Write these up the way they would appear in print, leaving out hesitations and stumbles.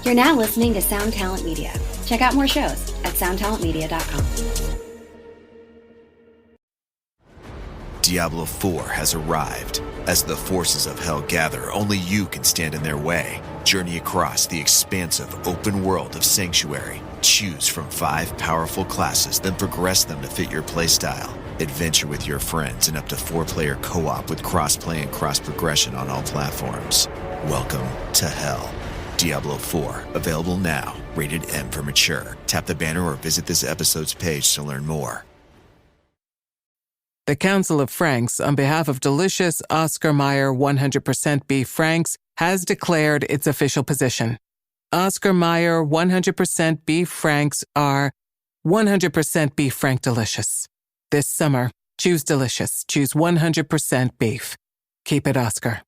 You're now listening to Sound Talent Media. Check out more shows at soundtalentmedia.com. Diablo 4 has arrived. As the forces of hell gather, only you can stand in their way. Journey across the expansive open world of Sanctuary. Choose from 5 powerful classes, then progress them to fit your playstyle. Adventure with your friends in up to 4-player co-op with cross-play and cross-progression on all platforms. Welcome to Hell. Diablo 4, available now. Rated M for mature. Tap the banner or visit this episode's page to learn more. The Council of Franks, on behalf of delicious Oscar Mayer 100% beef franks, has declared its official position. Oscar Mayer 100% beef franks are 100% beef frank delicious. This summer, choose delicious. Choose 100% beef. Keep it Oscar.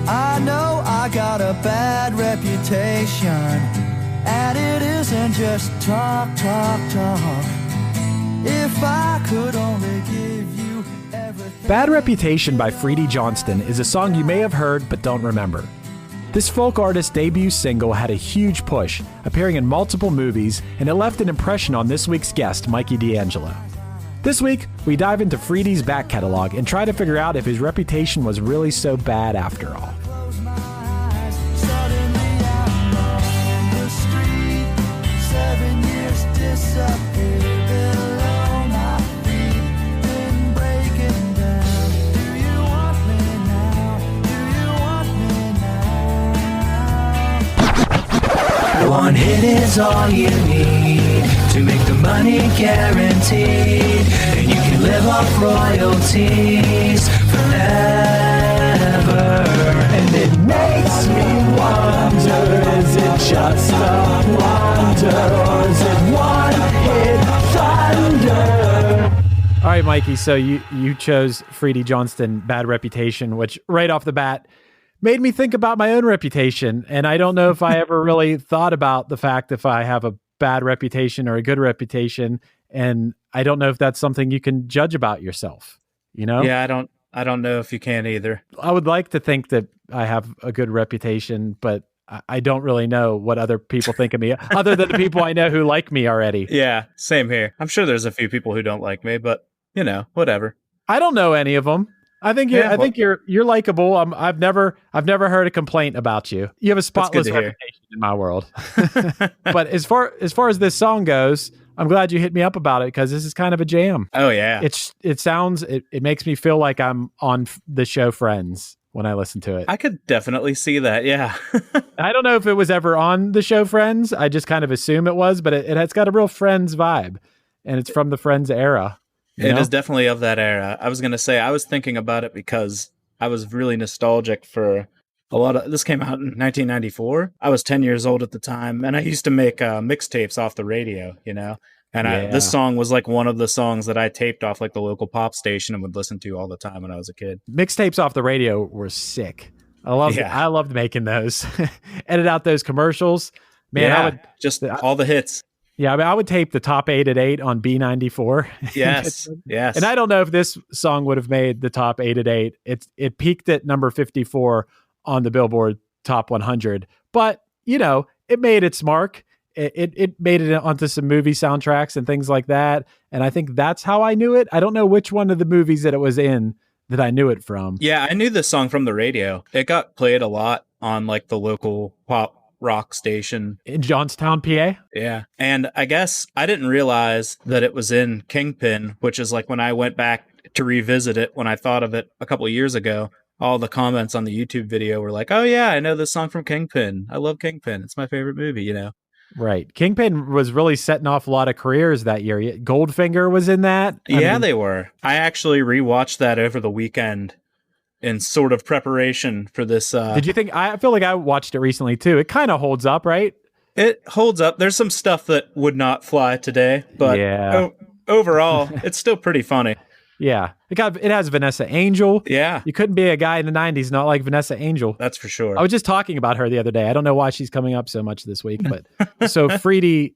I know I got a bad reputation, and it isn't just talk. If I could only give you everything. Bad Reputation by Freedy Johnston is a song you may have heard but don't remember. This folk artist's debut single had a huge push, appearing in multiple movies, and it left an impression on this week's guest, Mikey D'Angelo. This week, we dive into Freedy's back catalog and try to figure out if his reputation was really so bad after all. One hit is all you need to make the money guaranteed, and you can live off royalties forever. And it makes me wonder, is it just a wonder, or is it one-hit thunder? All right, Mikey, so you chose Freedy Johnston, Bad Reputation, which right off the bat made me think about my own reputation. And I don't know if I ever really thought about the fact if I have a bad reputation or a good reputation. And I don't know if that's something you can judge about yourself, you know? Yeah, I don't know if you can either. I would like to think that I have a good reputation, but I don't really know what other people think of me, other than the people I know who like me already. Yeah, same here. I'm sure there's a few people who don't like me, but you know, whatever. I don't know any of them. I think you're likable. I've never heard a complaint about you. You have a spotless reputation in my world. But as far as this song goes, I'm glad you hit me up about it because this is kind of a jam. Oh yeah. It makes me feel like I'm on the show Friends when I listen to it. I could definitely see that. Yeah. I don't know if it was ever on the show Friends. I just kind of assume it was, but it's got a real Friends vibe, and it's from the Friends era. It is definitely of that era. I was going to say, I was thinking about it because I was really nostalgic for a lot of... This came out in 1994. I was 10 years old at the time, and I used to make mixtapes off the radio, you know? And this song was like one of the songs that I taped off like the local pop station and would listen to all the time when I was a kid. Mixtapes off the radio were sick. I loved making those. Edit out those commercials. Man, all the hits. Yeah, I mean, I would tape the top 8 at 8 on B94. Yes, yes. And I don't know if this song would have made the top 8 at 8. It peaked at number 54 on the Billboard Top 100. But, you know, it made its mark. It made it onto some movie soundtracks and things like that. And I think that's how I knew it. I don't know which one of the movies that it was in that I knew it from. Yeah, I knew this song from the radio. It got played a lot on like the local pop rock station in Johnstown, PA. Yeah. And I guess I didn't realize that it was in Kingpin, which is like when I went back to revisit it, when I thought of it a couple of years ago, all the comments on the YouTube video were like, oh yeah, I know this song from Kingpin. I love Kingpin. It's my favorite movie, you know? Right. Kingpin was really setting off a lot of careers that year. Goldfinger was in that. I mean, they were. I actually rewatched that over the weekend in sort of preparation for this. Did you think? I feel like I watched it recently too. It kind of holds up, right? It holds up. There's some stuff that would not fly today, but overall, it's still pretty funny. Yeah. It has Vanessa Angel. Yeah. You couldn't be a guy in the 90s not like Vanessa Angel. That's for sure. I was just talking about her the other day. I don't know why she's coming up so much this week, but so Freedy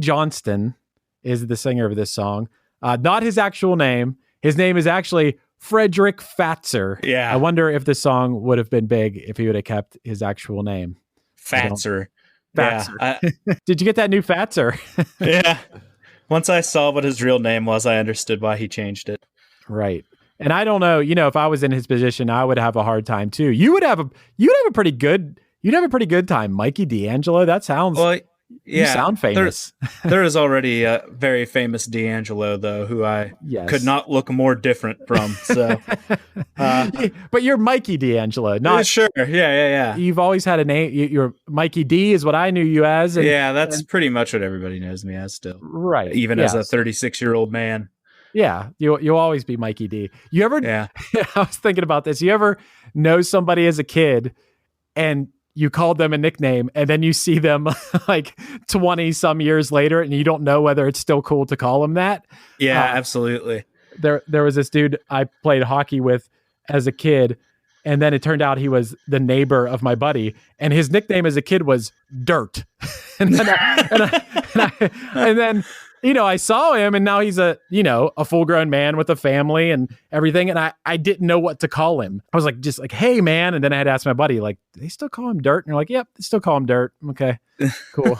Johnston is the singer of this song. Not his actual name. His name is actually Frederick Fatzer. Yeah. I wonder if the song would have been big if he would have kept his actual name. Fatser. Fatser. Yeah, Did you get that new Fatser? yeah. Once I saw what his real name was, I understood why he changed it. Right. And I don't know, if I was in his position, I would have a hard time too. You'd have a pretty good time. Mikey D'Angelo. That sounds, Well, you sound famous. There is already a very famous D'Angelo, though, who I could not look more different from. So, but you're Mikey D'Angelo, not sure. Yeah. You've always had a name. You're Mikey D is what I knew you as. And, that's pretty much what everybody knows me as still. Right. Even as a 36-year-old man. Yeah, you'll always be Mikey D. You ever? Yeah. I was thinking about this. You ever know somebody as a kid, and you called them a nickname, and then you see them like 20 some years later, and you don't know whether it's still cool to call them that? Yeah, absolutely. There was this dude I played hockey with as a kid, and then it turned out he was the neighbor of my buddy, and his nickname as a kid was Dirt. and then I saw him, and now he's a full grown man with a family and everything. And I didn't know what to call him. I was like, just like, hey man. And then I had asked my buddy, like, do they still call him Dirt? And you're like, yep, they still call him Dirt. Okay, cool.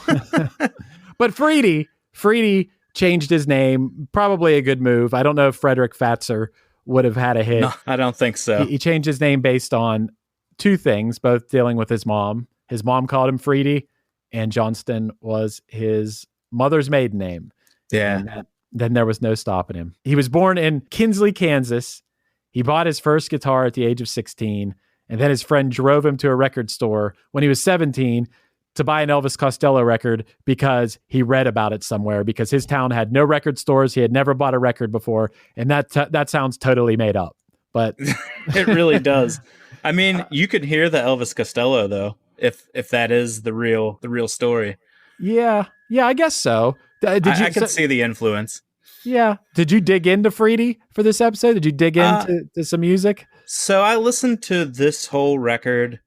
But Freedy changed his name. Probably a good move. I don't know if Frederick Fatser would have had a hit. No, I don't think so. He changed his name based on two things, both dealing with his mom. His mom called him Freedy, and Johnston was his mother's maiden name. Yeah. Then there was no stopping him. He was born in Kinsley, Kansas. He bought his first guitar at the age of 16, and then his friend drove him to a record store when he was 17 to buy an Elvis Costello record because he read about it somewhere, because his town had no record stores. He had never bought a record before, and that sounds totally made up, but it really does. I mean, you could hear the Elvis Costello though, if that is the real story. Yeah, I guess so. I can see the influence. Yeah. Did you dig into Freedy for this episode? Did you dig into some music? So I listened to this whole record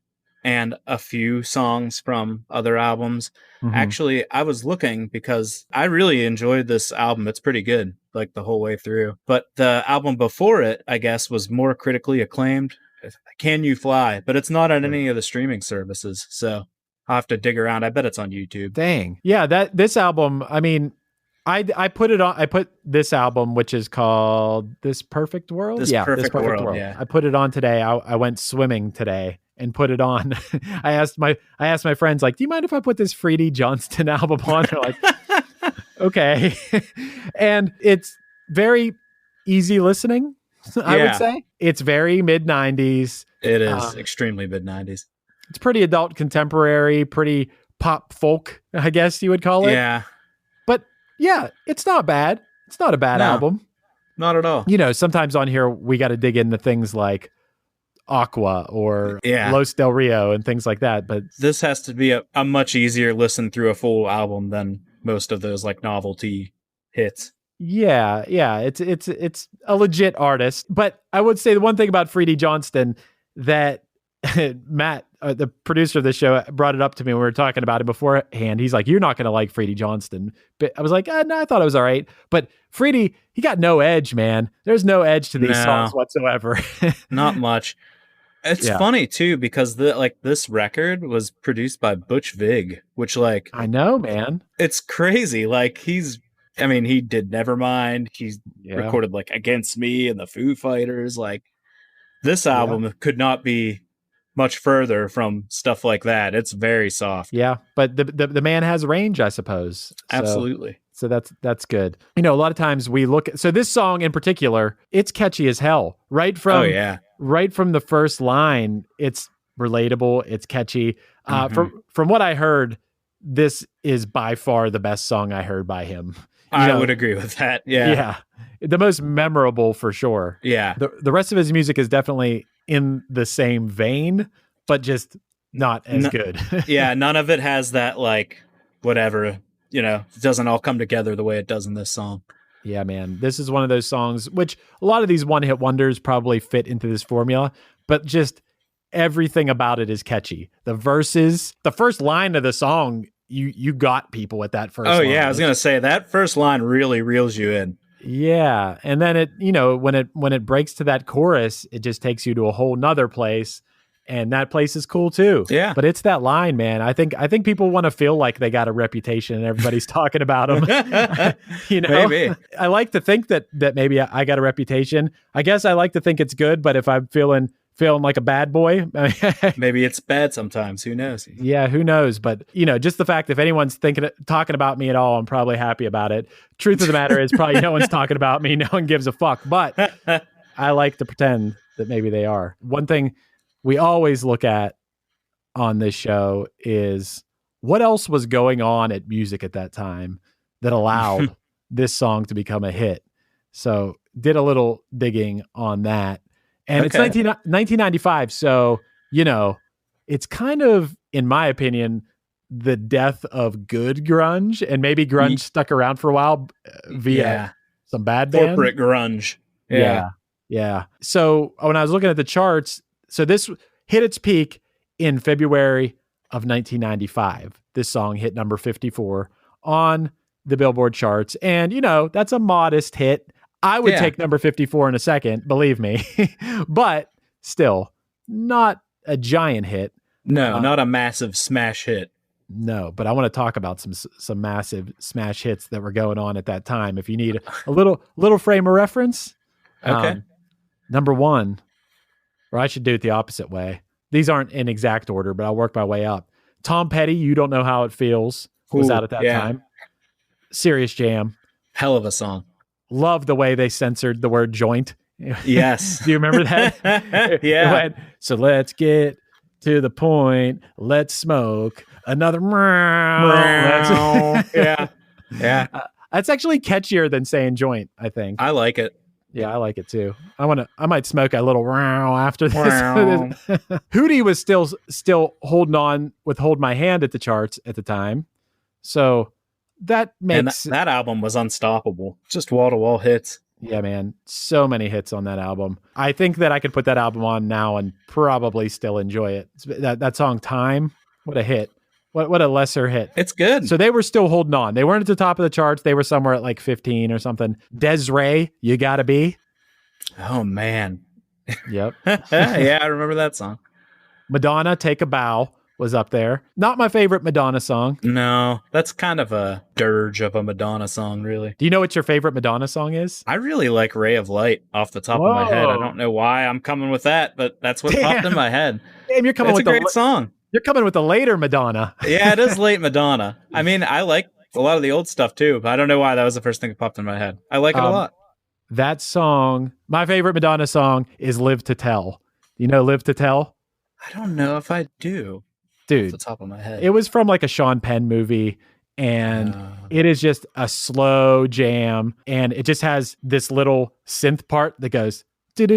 and a few songs from other albums. Mm-hmm. Actually, I was looking because I really enjoyed this album. It's pretty good, like the whole way through. But the album before it, I guess, was more critically acclaimed. Can You Fly? But it's not on any of the streaming services. So I'll have to dig around. I bet it's on YouTube. Dang. Yeah, this album, I mean, I put it on. I put this album, which is called This Perfect World. This Perfect World. Yeah. I put it on today. I went swimming today and put it on. I asked my friends, like, do you mind if I put this Freedy Johnston album on? They're like, okay. And it's very easy listening, I would say. It's very mid-90s. It is extremely mid-90s. It's pretty adult contemporary, pretty pop folk, I guess you would call it. Yeah. But yeah, it's not bad. It's not a bad album. Not at all. Sometimes on here we got to dig into things like Aqua or Los Del Rio and things like that. But this has to be a much easier listen through a full album than most of those like novelty hits. Yeah. It's a legit artist. But I would say the one thing about Freedy Johnston that Matt, the producer of the show, brought it up to me when we were talking about it beforehand. He's like, you're not going to like Freedy Johnston. But I was like, no, I thought it was all right. But Freedy, he got no edge, man. There's no edge to these songs whatsoever. Not much. It's funny too, because this record was produced by Butch Vig, which I know, man. It's crazy. He did Nevermind. He's recorded Against Me and the Foo Fighters. This album could not be much further from stuff like that. It's very soft. Yeah, but the man has range, I suppose. Absolutely. So that's good. A lot of times we look at, so this song in particular, it's catchy as hell. Right from the first line, it's relatable, it's catchy. From what I heard, this is by far the best song I heard by him. I would agree with that. Yeah. Yeah. The most memorable for sure. Yeah. The rest of his music is definitely in the same vein, but just not as good. Yeah. None of it has that whatever, it doesn't all come together the way it does in this song. Yeah, man. This is one of those songs, which a lot of these one-hit wonders probably fit into this formula, but just everything about it is catchy. The verses, the first line of the song, you got people with that first line. Oh, yeah. I was going to say that first line really reels you in. Yeah. And then it, when it breaks to that chorus, it just takes you to a whole nother place. And that place is cool too. Yeah. But it's that line, man. I think people want to feel like they got a reputation and everybody's talking about them. You know, Maybe. I like to think that maybe I got a reputation. I guess I like to think it's good, but if I'm feeling like a bad boy, Maybe it's bad sometimes. Who knows? yeah, who knows? But you know, just the fact if anyone's talking about me at all, I'm probably happy about it. Truth of the matter is probably no one's talking about me. No one gives a fuck. But I like to pretend that maybe they are. One thing we always look at on this show is what else was going on at music at that time that allowed this song to become a hit. So did a little digging on that. And it's 1995. So, you know, it's kind of, in my opinion, the death of good grunge, and maybe grunge stuck around for a while via some bad bands. Corporate grunge. Yeah. So when I was looking at the charts, so this hit its peak in February of 1995. This song hit number 54 on the Billboard charts. And, you know, that's a modest hit. I would take number 54 in a second, believe me. But still, not a giant hit. No, not a massive smash hit. No, but I want to talk about some massive smash hits that were going on at that time. If you need a little frame of reference. Okay. Number one, or I should do it the opposite way. These aren't in exact order, but I'll work my way up. Tom Petty, You Don't Know How It Feels, was out at that time. Serious jam. Hell of a song. Love the way they censored the word joint. Yes. Do you remember that? Yeah. Went, so let's get to the point. Let's smoke another. Yeah. Yeah. That's actually catchier than saying joint, I think. I like it. Yeah, I like it too. I might smoke a little after this. Hootie was still holding on with Hold My Hand at the charts at the time. So that makes... And that album was unstoppable. Just wall-to-wall hits. Yeah, man. So many hits on that album. I think that I could put that album on now and probably still enjoy it. That song, Time, what a hit. What a lesser hit. It's good. So they were still holding on. They weren't at the top of the charts. They were somewhere at like 15 or something. Des'ree, You Gotta Be. Oh, man. Yep. Yeah, I remember that song. Madonna, Take a Bow was up there. Not my favorite Madonna song. No, that's kind of a dirge of a Madonna song, really. Do you know what your favorite Madonna song is? I really like Ray of Light off the top of my head. I don't know why I'm coming with that, but that's what popped in my head. Damn, you're coming It's with a great song. You're coming with the later Madonna. Yeah, it is late Madonna. I mean, I like a lot of the old stuff too, but I don't know why that was the first thing that popped in my head. I like it a lot. That song, my favorite Madonna song is Live to Tell. You know Live to Tell? I don't know if I do. Dude, off the top of my head. It was from like a Sean Penn movie, and it is just a slow jam, and it just has this little synth part that goes and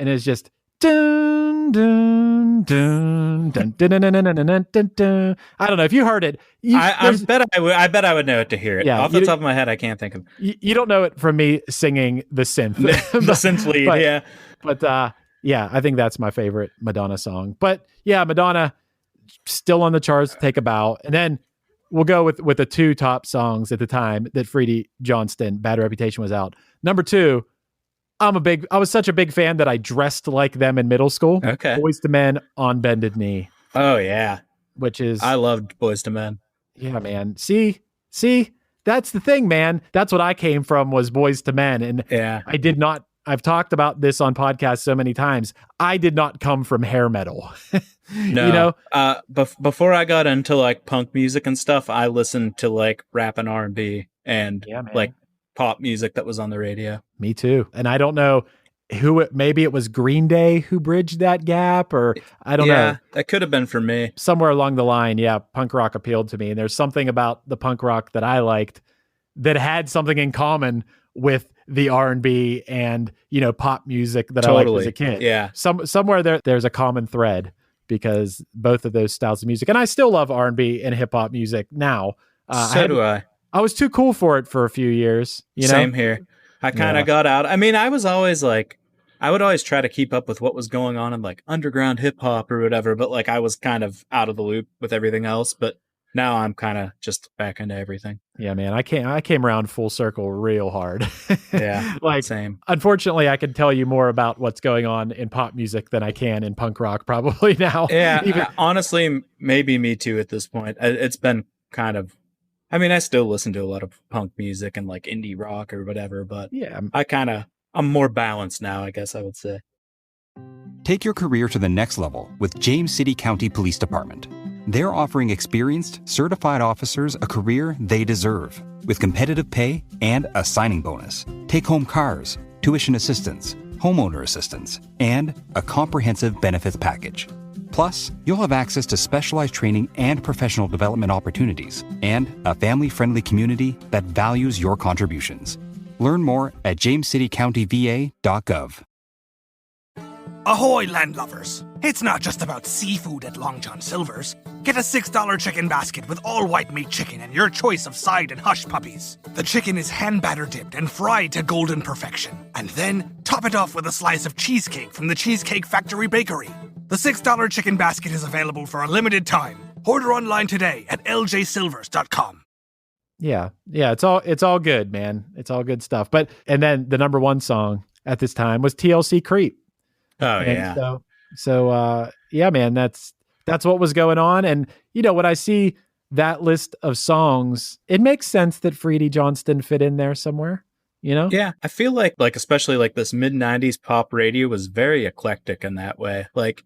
it's just dun, dun, dun, dun, dun, dun, dun, dun, dun, dun, dun. I don't know if you heard it. I bet I would know it to hear it. Yeah, off the top of my head, I can't think of. You don't know it from me singing the synth, the synth lead. Yeah, but yeah, I think that's my favorite Madonna song. But yeah, Madonna still on the charts. Take a Bow, and then we'll go with the two top songs at the time that Freedy Johnston, Bad Reputation, was out. Number two. I was such a big fan that I dressed like them in middle school. Okay. Boys to Men, On Bended Knee. Oh yeah. I loved Boys to Men. Yeah, man. See, that's the thing, man. That's what I came from, was Boys to Men. And yeah, I've talked about this on podcasts so many times. I did not come from hair metal. No. You know? Before I got into like punk music and stuff, I listened to like rap and R&B and like pop music that was on the radio. Me too. And I don't know maybe it was Green Day who bridged that gap, or I don't know. Yeah, that could have been for me. Somewhere along the line, punk rock appealed to me. And there's something about the punk rock that I liked that had something in common with the R&B and, pop music that I liked as a kid. Yeah. Somewhere there's a common thread, because both of those styles of music, and I still love R&B and hip hop music now. So do I. I was too cool for it for a few years. Same here. I kind of got out. I mean, I was always like, I would always try to keep up with what was going on in like underground hip hop or whatever, but like I was kind of out of the loop with everything else. But now I'm kind of just back into everything. Yeah, man, I came around full circle real hard. Yeah, like same. Unfortunately, I can tell you more about what's going on in pop music than I can in punk rock probably now. Yeah, honestly, maybe me too at this point. It's been kind of, I mean, I still listen to a lot of punk music and like indie rock or whatever, but yeah, I'm more balanced now, I guess I would say. Take your career to the next level with James City County Police Department. They're offering experienced, certified officers a career they deserve, with competitive pay and a signing bonus. Take-home cars, tuition assistance, homeowner assistance, and a comprehensive benefits package. Plus, you'll have access to specialized training and professional development opportunities, and a family-friendly community that values your contributions. Learn more at jamescitycountyva.gov. Ahoy, landlubbers! It's not just about seafood at Long John Silver's. Get a $6 chicken basket with all white meat chicken and your choice of side and hush puppies. The chicken is hand batter dipped and fried to golden perfection. And then top it off with a slice of cheesecake from the Cheesecake Factory Bakery. The $6 chicken basket is available for a limited time. Order online today at ljsilvers.com. Yeah, it's all good, man. It's all good stuff. But and then the number one song at this time was TLC Creep. Oh, and yeah. So yeah, man, that's what was going on. And, when I see that list of songs, it makes sense that Freedy Johnston fit in there somewhere, Yeah, I feel like especially like this mid-90s pop radio was very eclectic in that way. Like,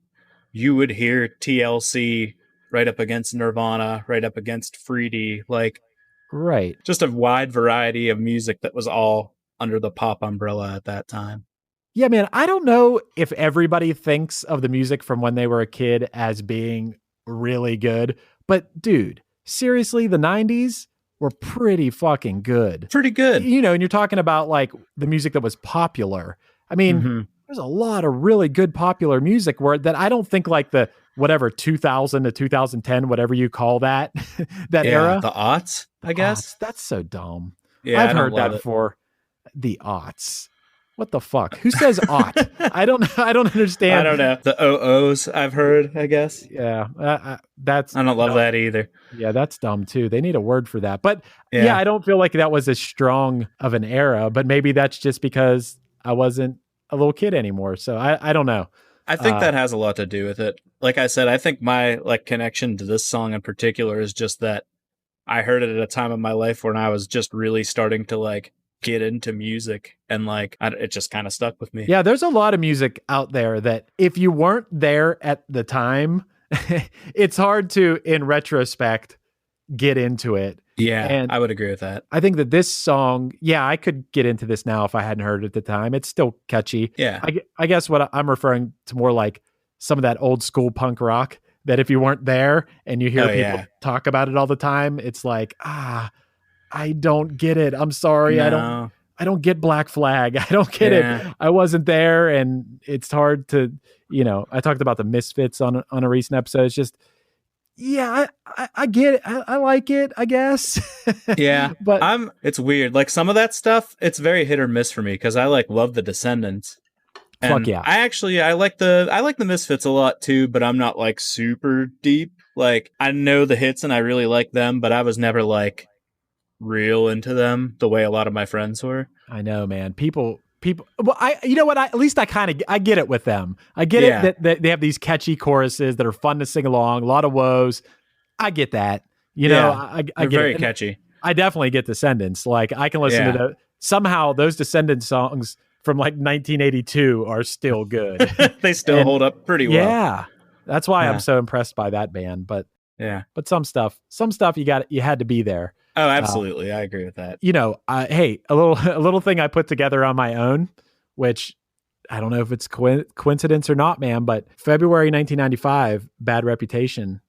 you would hear TLC right up against Nirvana, right up against Freedy, like, right. Just a wide variety of music that was all under the pop umbrella at that time. Yeah, man, I don't know if everybody thinks of the music from when they were a kid as being really good, but dude, seriously, the 90s were pretty fucking good. Pretty good. And you're talking about like the music that was popular. I mean, there's a lot of really good popular music that I don't think like the whatever 2000 to 2010, whatever you call that, era. The aughts, I guess. That's so dumb. Yeah, I've heard that before. The aughts. What the fuck? Who says aught? I don't understand. I don't know. The OOs I've heard, I guess. Yeah. I don't love that either. Yeah, that's dumb too. They need a word for that. But yeah, I don't feel like that was as strong of an era, but maybe that's just because I wasn't a little kid anymore. So I don't know. I think that has a lot to do with it. Like I said, I think my connection to this song in particular is just that I heard it at a time of my life when I was just really starting to get into music, and it just kind of stuck with me. Yeah, there's a lot of music out there that if you weren't there at the time, it's hard to, in retrospect, get into it. Yeah, and I would agree with that. I think that this song, I could get into this now if I hadn't heard it at the time. It's still catchy. Yeah. I guess what I'm referring to more like some of that old school punk rock that if you weren't there and you hear people talk about it all the time, it's like, I don't get it. I'm sorry. No. I don't get Black Flag. I don't get it. I wasn't there, and it's hard to, I talked about the Misfits on a recent episode. It's just, I get it. I like it, I guess. Yeah. But it's weird. Like some of that stuff, it's very hit or miss for me because I love the Descendants. And fuck yeah. I like the Misfits a lot too, but I'm not super deep. Like I know the hits and I really like them, but I was never real into them the way a lot of my friends were. I know, man. People. Well, you know what? At least I get it with them. I get it that they have these catchy choruses that are fun to sing along. A lot of woes. I get that. I get very it. catchy. I definitely get Descendants. I can listen to somehow those Descendants songs from 1982 are still good. They still hold up pretty well. Yeah, that's why I'm so impressed by that band. But but some stuff you had to be there. Oh, absolutely. I agree with that. Hey, a little thing I put together on my own, which I don't know if it's coincidence or not, man, but February 1995, Bad Reputation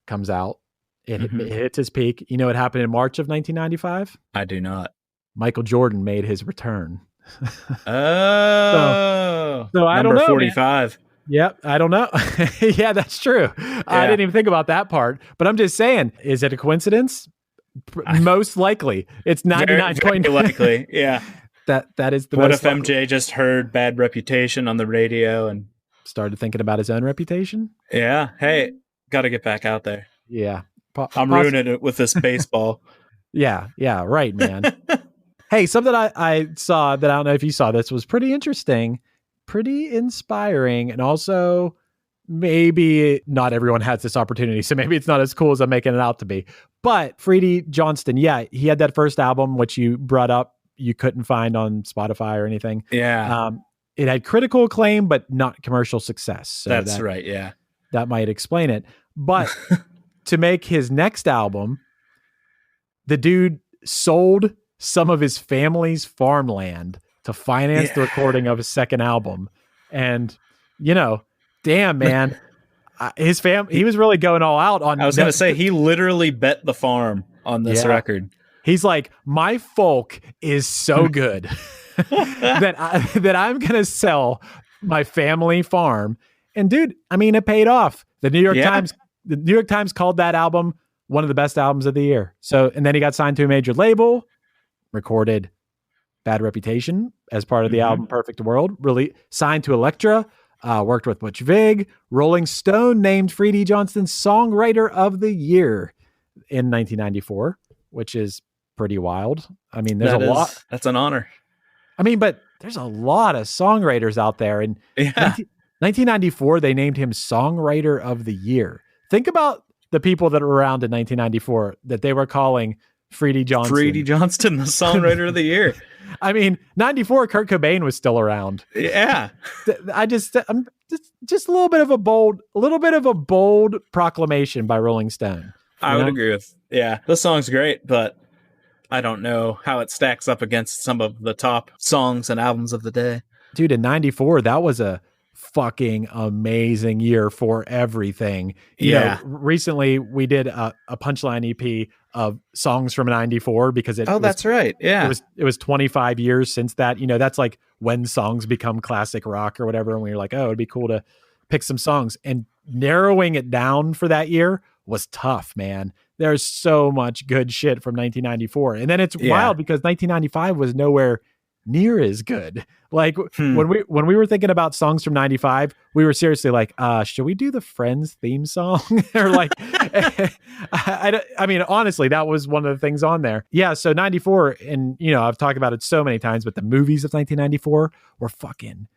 comes out. It hits his peak. You know what happened in March of 1995? I do not. Michael Jordan made his return. Oh. So I don't know. 45. Man. Yep, I don't know. Yeah, that's true. I didn't even think about that part, but I'm just saying, is it a coincidence? Most likely. It's 99 very likely. Yeah. That is the What most if MJ just heard Bad Reputation on the radio and started thinking about his own reputation? Yeah. Hey, got to get back out there. Yeah. I'm ruining it with this baseball. Yeah, right, man. Hey, something I saw that I don't know if you saw this was pretty interesting, pretty inspiring, and also maybe not everyone has this opportunity, so maybe it's not as cool as I'm making it out to be. But Freedy Johnston, yeah, he had that first album, which you brought up, you couldn't find on Spotify or anything. Yeah. It had critical acclaim, but not commercial success. So that's right, yeah. That might explain it. But to make his next album, the dude sold some of his family's farmland to finance the recording of his second album. And, damn, man, his he was really going all out on. I was going to say, he literally bet the farm on this record. He's like, my folk is so good that I'm going to sell my family farm. And dude, I mean, it paid off. The New York Times called that album one of the best albums of the year. So, and then he got signed to a major label, recorded Bad Reputation as part of the album Perfect World, really signed to Elektra, worked with Butch Vig. Rolling Stone named Freedy Johnston Songwriter of the Year in 1994, which is pretty wild. I mean, there's a lot. That's an honor. I mean, but there's a lot of songwriters out there. And 1994, they named him Songwriter of the Year. Think about the people that were around in 1994 that they were calling Freedy Johnston. Freedy Johnston, the Songwriter of the Year. I mean, 94, Kurt Cobain was still around. Yeah. I'm just a little bit of a bold proclamation by Rolling Stone. I would agree with. Yeah, the song's great, but I don't know how it stacks up against some of the top songs and albums of the day. Dude, in 94, that was a fucking amazing year for everything. You know, recently we did a Punchline EP of songs from 94 because that's right. Yeah. It was 25 years since that. That's like when songs become classic rock or whatever. And we were like, oh, it'd be cool to pick some songs. And narrowing it down for that year was tough, man. There's so much good shit from 1994. And then it's wild because 1995 was nowhere near as good. Like when we were thinking about songs from 95, we were seriously like, should we do the Friends theme song? Or like, I mean, honestly, that was one of the things on there. Yeah. So 94, and I've talked about it so many times, but the movies of 1994 were fucking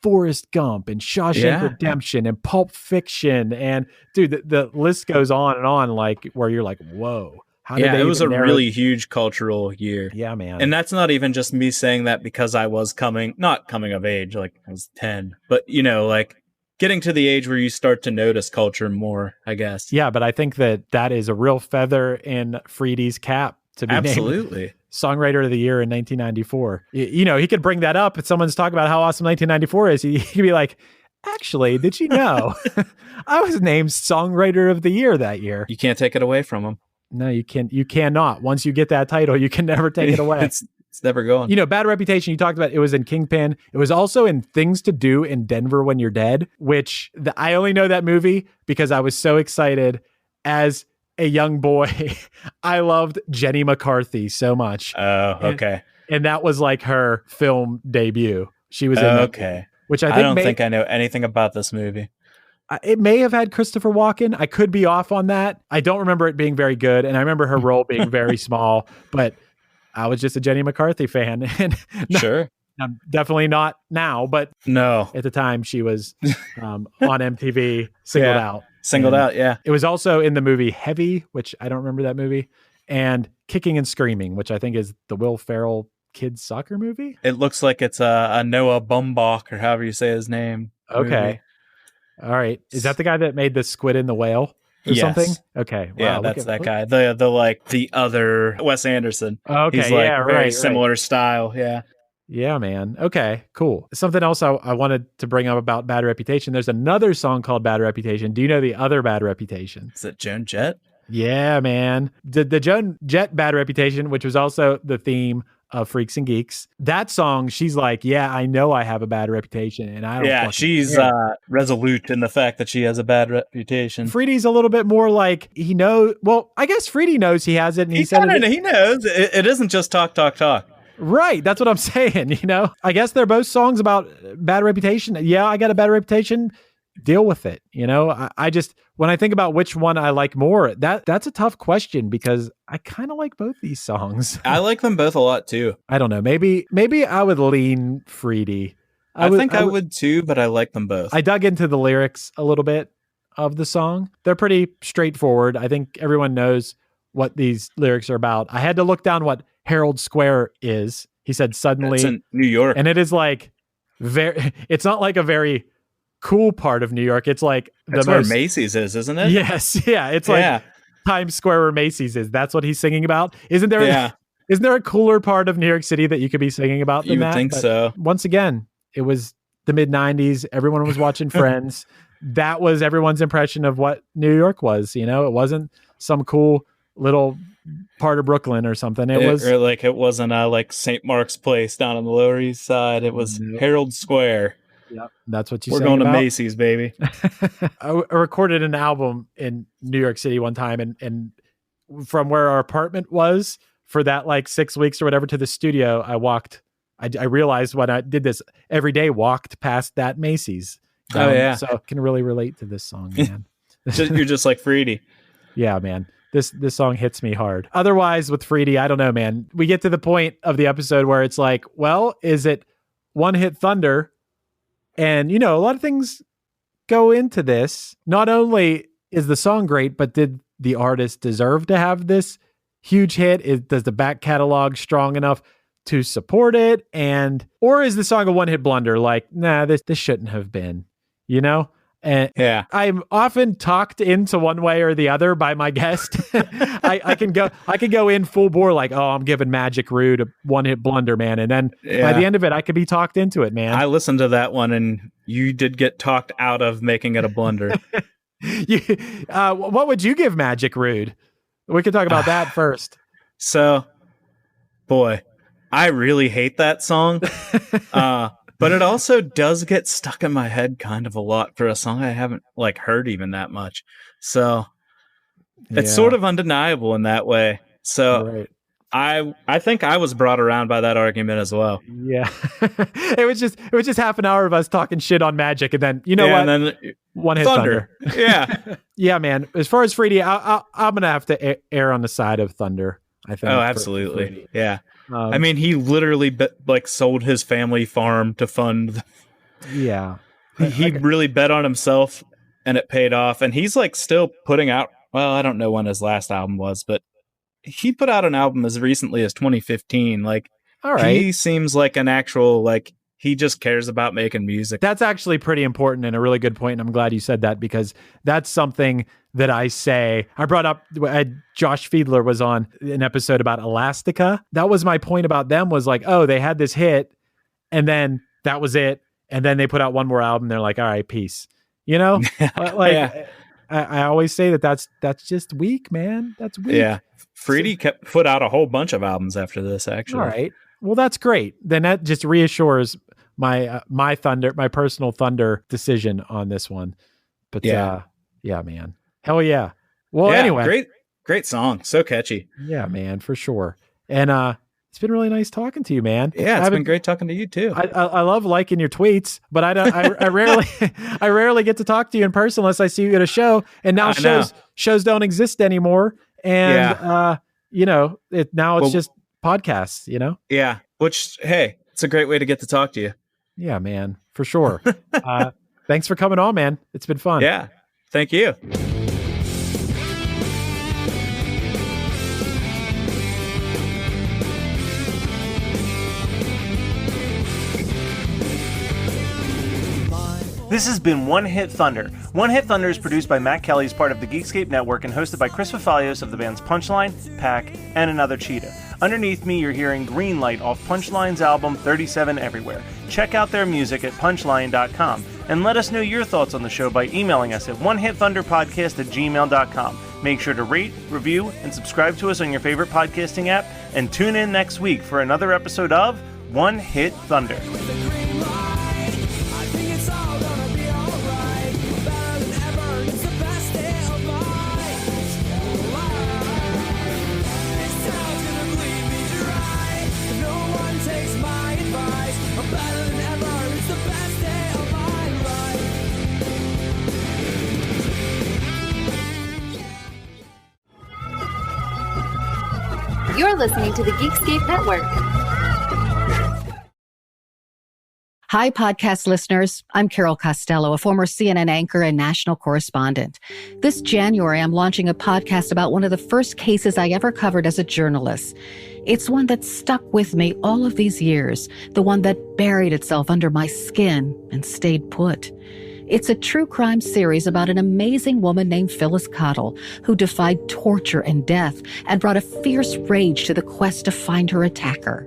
Forrest Gump and Shawshank Redemption and Pulp Fiction. And dude, the list goes on and on, like where you're like, whoa. It was a really huge cultural year. Yeah, man. And that's not even just me saying that because I was not coming of age, like I was 10, but like getting to the age where you start to notice culture more, I guess. Yeah, but I think that is a real feather in Freedy's cap to be named Songwriter of the Year in 1994. He could bring that up if someone's talking about how awesome 1994 is. He could be like, actually, did you know I was named Songwriter of the Year that year? You can't take it away from him. No, you can't. You cannot. Once you get that title, you can never take it away. It's never going. Bad Reputation, you talked about, it was in Kingpin. It was also in Things to Do in Denver When You're Dead, which I only know that movie because I was so excited as a young boy. I loved Jenny McCarthy so much. Oh, okay. And that was like her film debut. She was in okay. Which I don't think I know anything about this movie. It may have had Christopher Walken. I could be off on that. I don't remember it being very good. And I remember her role being very small, but I was just a Jenny McCarthy fan. And sure. I'm definitely not now, but no, at the time she was on MTV, singled out. Singled out, yeah. It was also in the movie Heavy, which I don't remember that movie, and Kicking and Screaming, which I think is the Will Ferrell kids soccer movie. It looks like it's a Noah Baumbach, or however you say his name. Okay. Movie. All right. Is that the guy that made the Squid and the Whale or something? Okay. Wow, yeah, that's that guy. The other Wes Anderson. Okay. He's like very similar style. Yeah. Yeah, man. Okay, cool. Something else I wanted to bring up about Bad Reputation. There's another song called Bad Reputation. Do you know the other Bad Reputation? Is it Joan Jett? Yeah, man. The Joan Jett Bad Reputation, which was also the theme of Freaks and Geeks. That song, she's like, yeah, I know I have a bad reputation, and I don't. Yeah, she's resolute in the fact that she has a bad reputation. Freedy's a little bit more like, he knows. Well, I guess Freedy knows he has it, and he said it. He knows it isn't just talk. Right, that's what I'm saying. I guess they're both songs about bad reputation. Yeah, I got a bad reputation. deal with it. You know, I just, when I think about which one I like more, that's a tough question because I kind of like both these songs. I like them both a lot too. I don't know. Maybe I would lean Freedy. I think I would too, but I like them both. I dug into the lyrics a little bit of the song. They're pretty straightforward. I think everyone knows what these lyrics are about. I had to look down what Herald Square is. He said suddenly. It's in New York. And it is like it's not like a very cool part of New York. It's like that's where Macy's is, isn't it? Yes. Yeah. It's like Times Square where Macy's is. That's what he's singing about. Isn't there a cooler part of New York City that you could be singing about than that? You would think so. Once again, it was the mid-90s. Everyone was watching Friends. That was everyone's impression of what New York was. You know, it wasn't some cool little part of Brooklyn or something. It wasn't like St. Mark's Place down on the Lower East Side. It was Herald Square. Yeah, that's what you. We're going to Macy's, baby. I recorded an album in New York City one time, and from where our apartment was for that like 6 weeks or whatever to the studio, I walked. I realized when I did this every day, walked past that Macy's. So I can really relate to this song, man. You're just like Freedy. Yeah, man. This song hits me hard. Otherwise, with Freedy, I don't know, man. We get to the point of the episode where it's like, well, is it one hit thunder? And, you know, a lot of things go into this. Not only is the song great, but did the artist deserve to have this huge hit? Does the back catalog strong enough to support it? Or is the song a one hit blunder? Like, nah, this shouldn't have been, you know? And I'm often talked into one way or the other by my guest. I can go in full bore like, oh, I'm giving Magic Rude a one hit blunder, man. And then by the end of it, I could be talked into it, man. I listened to that one and you did get talked out of making it a blunder. What would you give Magic Rude? We could talk about that first. So, boy, I really hate that song. But it also does get stuck in my head kind of a lot for a song I haven't like heard even that much. So it's sort of undeniable in that way. So I think I was brought around by that argument as well. Yeah. it was just half an hour of us talking shit on Magic, and then what? And then one hit thunder. Yeah. Yeah, man. As far as Freedy, I'm gonna have to err on the side of Thunder, I think. Oh, absolutely. Yeah. I mean, he literally sold his family farm to fund. Yeah. He really bet on himself and it paid off. And he's like still putting out, well, I don't know when his last album was, but he put out an album as recently as 2015. Like, all right. He seems like an actual, like, he just cares about making music. That's actually pretty important and a really good point. And I'm glad you said that because that's something that I say. I brought up, Josh Fiedler was on an episode about Elastica. That was my point about them was like, oh, they had this hit and then that was it. And then they put out one more album. They're like, all right, peace. You know, I always say that's just weak, man. That's weak. Yeah. Freedy put out a whole bunch of albums after this, actually. All right. Well, that's great. Then that just reassures my personal Thunder decision on this one. But yeah, man. Hell yeah. Well, anyway. Great song. So catchy. Yeah, man, for sure. And it's been really nice talking to you, man. Yeah, it's been great talking to you too. I love liking your tweets, but I rarely get to talk to you in person unless I see you at a show. And now shows don't exist anymore. And it's just podcasts, you know? Yeah. Which, hey, it's a great way to get to talk to you. Yeah, man, for sure. Thanks for coming on, man. It's been fun. Yeah. Thank you. This has been One Hit Thunder. One Hit Thunder is produced by Matt Kelly as part of the Geekscape Network and hosted by Chris Fafalios of the bands Punchline, Pack, and Another Cheetah. Underneath me, you're hearing Green Light off Punchline's album 37 Everywhere. Check out their music at punchline.com and let us know your thoughts on the show by emailing us at onehitthunderpodcast@gmail.com. Make sure to rate, review, and subscribe to us on your favorite podcasting app, and tune in next week for another episode of One Hit Thunder. You're listening to the Geekscape Network. Hi, podcast listeners. I'm Carol Costello, a former CNN anchor and national correspondent. This January, I'm launching a podcast about one of the first cases I ever covered as a journalist. It's one that stuck with me all of these years, the one that buried itself under my skin and stayed put. It's a true crime series about an amazing woman named Phyllis Cottle, who defied torture and death and brought a fierce rage to the quest to find her attacker.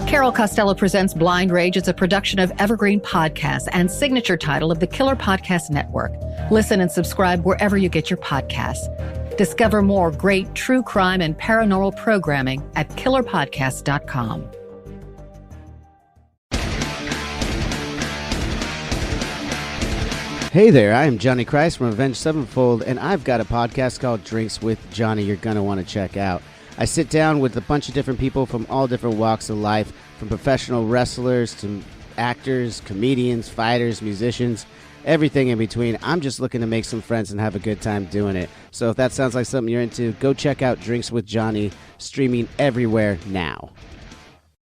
Carol Costello Presents Blind Rage. It's a production of Evergreen Podcasts and signature title of the Killer Podcast Network. Listen and subscribe wherever you get your podcasts. Discover more great true crime and paranormal programming at killerpodcast.com. Hey there, I am Johnny Christ from Avenged Sevenfold, and I've got a podcast called Drinks with Johnny you're going to want to check out. I sit down with a bunch of different people from all different walks of life, from professional wrestlers to actors, comedians, fighters, musicians, everything in between. I'm just looking to make some friends and have a good time doing it. So if that sounds like something you're into, go check out Drinks with Johnny, streaming everywhere now.